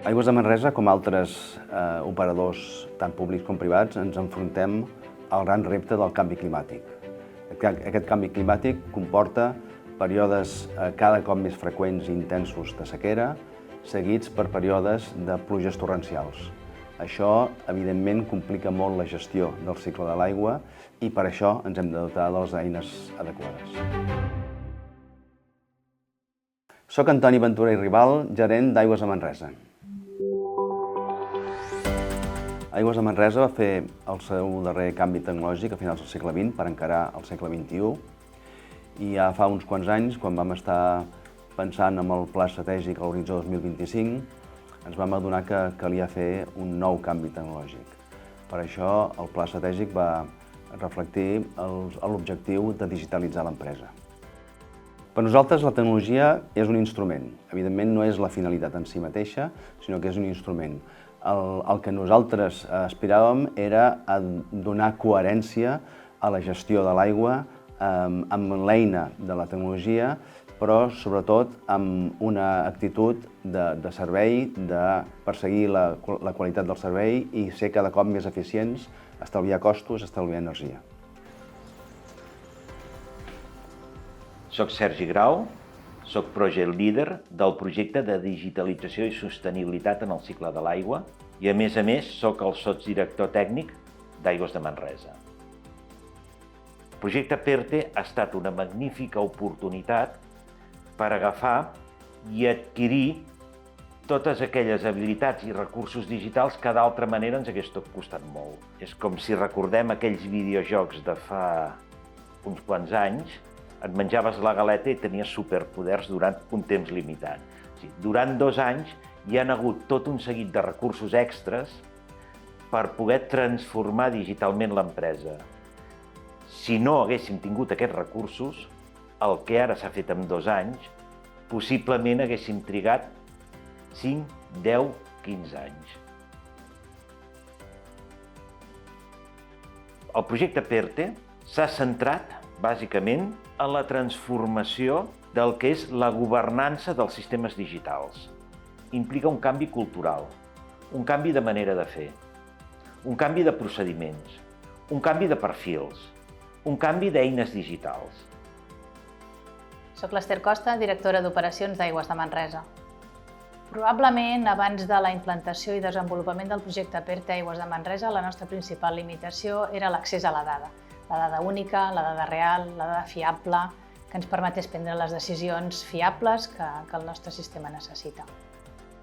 Aigües de Manresa, com altres operadors, tant públics com privats, ens enfrontem al gran repte del canvi climàtic. Aquest canvi climàtic comporta períodes cada cop més freqüents i intensos de sequera, seguits per períodes de pluges torrencials. Això, evidentment, complica molt la gestió del cicle de l'aigua i per això ens hem de dotar de les eines adequades. Soc Antoni Ventura i Rival, gerent d'Aigües de Manresa. Aigües de Manresa va fer el seu darrer canvi tecnològic a finals del segle XX per encarar el segle XXI i ja fa uns quants anys, quan vam estar pensant en el pla estratègic a l'horitzó 2025, ens vam adonar que calia fer un nou canvi tecnològic. Per això el pla estratègic va reflectir l'objectiu de digitalitzar l'empresa. Per nosaltres la tecnologia és un instrument. Evidentment no és la finalitat en si mateixa, sinó que és un instrument. El que nosaltres aspiràvem era a donar coherència a la gestió de l'aigua amb l'eina de la tecnologia, però sobretot amb una actitud de servei, de perseguir la qualitat del servei i ser cada cop més eficients, estalviar costos, estalviar energia. Soc Sergi Grau, soc project leader del projecte de digitalització i sostenibilitat en el cicle de l'aigua i, a més, soc el sotsdirector tècnic d'Aigües de Manresa. El projecte PERTE ha estat una magnífica oportunitat per agafar i adquirir totes aquelles habilitats i recursos digitals que d'altra manera ens hagués tot costat molt. És com si recordem aquells videojocs de fa uns quants anys, et menjaves la galeta i tenies superpoders durant un temps limitat. Durant 2 anys hi ha hagut tot un seguit de recursos extres per poder transformar digitalment l'empresa. Si no haguéssim tingut aquests recursos, el que ara s'ha fet en 2 anys, possiblement haguéssim trigat 5, 10, 15 anys. El projecte PERTE s'ha centrat, bàsicament, en la transformació del que és la governança dels sistemes digitals. Implica un canvi cultural, un canvi de manera de fer, un canvi de procediments, un canvi de perfils, un canvi d'eines digitals. Soc l'Ester Costa, directora d'Operacions d'Aigües de Manresa. Probablement, abans de la implantació i desenvolupament del projecte PERTE Aigües de Manresa, la nostra principal limitació era l'accés a la dada única, la dada real, la dada fiable, que ens permetés prendre les decisions fiables que el nostre sistema necessita.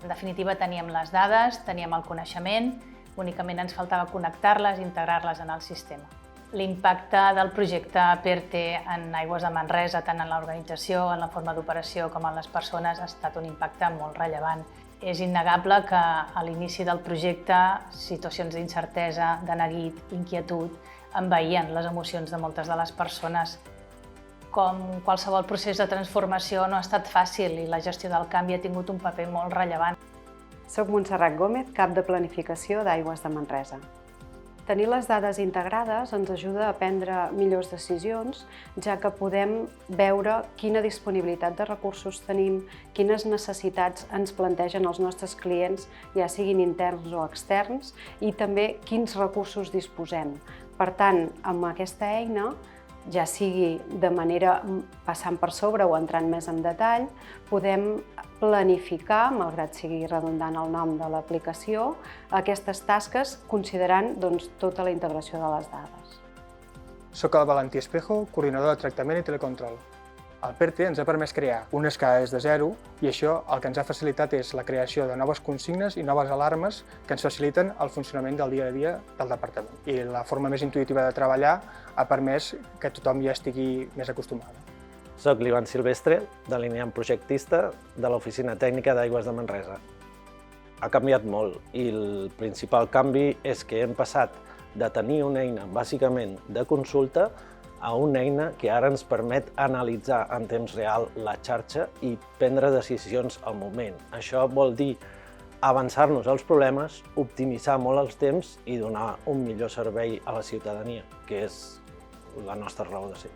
En definitiva, teníem les dades, teníem el coneixement, únicament ens faltava connectar-les i integrar-les en el sistema. L'impacte del projecte PERTE en Aigües de Manresa, tant en l'organització, en la forma d'operació com en les persones, ha estat un impacte molt rellevant. És innegable que a l'inici del projecte situacions d'incertesa, de neguit, inquietud, envaïen les emocions de moltes de les persones. Com qualsevol procés de transformació no ha estat fàcil i la gestió del canvi ha tingut un paper molt rellevant. Soc Montserrat Gómez, cap de planificació d'Aigües de Manresa. Tenir les dades integrades ens ajuda a prendre millors decisions, ja que podem veure quina disponibilitat de recursos tenim, quines necessitats ens plantegen els nostres clients, ja siguin interns o externs, i també quins recursos disposem. Per tant, amb aquesta eina, ja sigui de manera passant per sobre o entrant més en detall, podem planificar, malgrat sigui redundant el nom de l'aplicació, aquestes tasques considerant tota la integració de les dades. Soc el Valentí Espejo, coordinador de tractament i telecontrol. El PERTE ens ha permès crear un escala des de zero i això el que ens ha facilitat és la creació de noves consignes i noves alarmes que ens faciliten el funcionament del dia a dia del departament. I la forma més intuïtiva de treballar ha permès que tothom ja estigui més acostumat. Soc l'Ivan Silvestre, delineant projectista de l'Oficina Tècnica d'Aigües de Manresa. Ha canviat molt i el principal canvi és que hem passat de tenir una eina bàsicament de consulta a una eina que ara ens permet analitzar en temps real la xarxa i prendre decisions al moment. Això vol dir avançar-nos als problemes, optimitzar molt els temps i donar un millor servei a la ciutadania, que és la nostra raó de ser.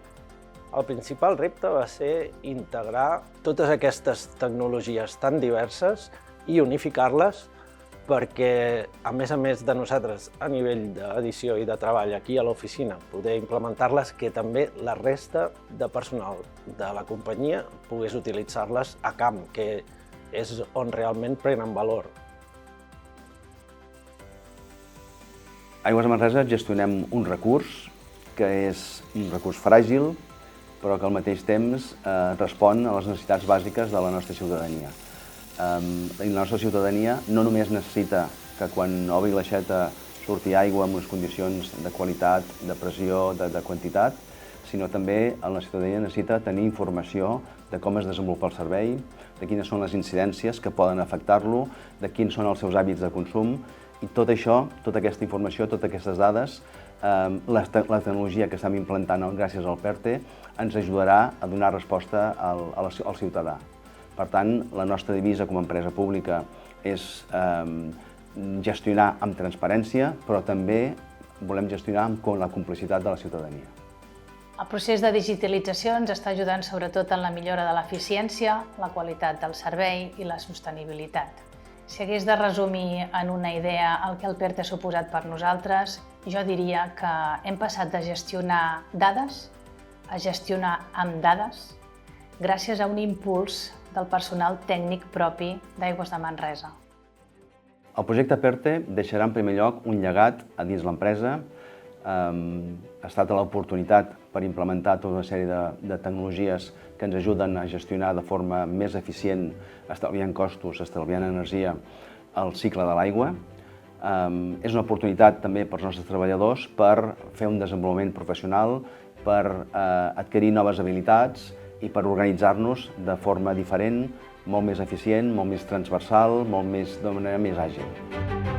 El principal repte va ser integrar totes aquestes tecnologies tan diverses i unificar-les perquè, a més de nosaltres, a nivell d'edició i de treball aquí a l'oficina, poder implementar-les, que també la resta de personal de la companyia pogués utilitzar-les a camp, que és on realment prenen valor. Aigües de Manresa gestionem un recurs que és un recurs fràgil, però que al mateix temps respon a les necessitats bàsiques de la nostra ciutadania. La nostra ciutadania no només necessita que quan obri l'aixeta surti aigua en unes condicions de qualitat, de pressió, de quantitat, sinó també la ciutadania necessita tenir informació de com es desenvolupa el servei, de quines són les incidències que poden afectar-lo, de quins són els seus hàbits de consum, i tot això, tota aquesta informació, totes aquestes dades, la tecnologia que estem implantant gràcies al PERTE ens ajudarà a donar resposta al ciutadà. Per tant, la nostra divisa com a empresa pública és gestionar amb transparència, però també volem gestionar amb la complicitat de la ciutadania. El procés de digitalització ens està ajudant sobretot en la millora de l'eficiència, la qualitat del servei i la sostenibilitat. Si hagués de resumir en una idea el que el PERTE ha suposat per nosaltres, jo diria que hem passat de gestionar dades a gestionar amb dades gràcies a un impuls del personal tècnic propi d'Aigües de Manresa. El projecte PERTE deixarà en primer lloc un llegat a dins l'empresa. Ha estat l'oportunitat per implementar tota una sèrie de tecnologies que ens ajuden a gestionar de forma més eficient, estalviant costos, estalviant energia, el cicle de l'aigua. És una oportunitat també pels nostres treballadors per fer un desenvolupament professional, per adquirir noves habilitats i per organitzar-nos de forma diferent, molt més eficient, molt més transversal, de manera més àgil.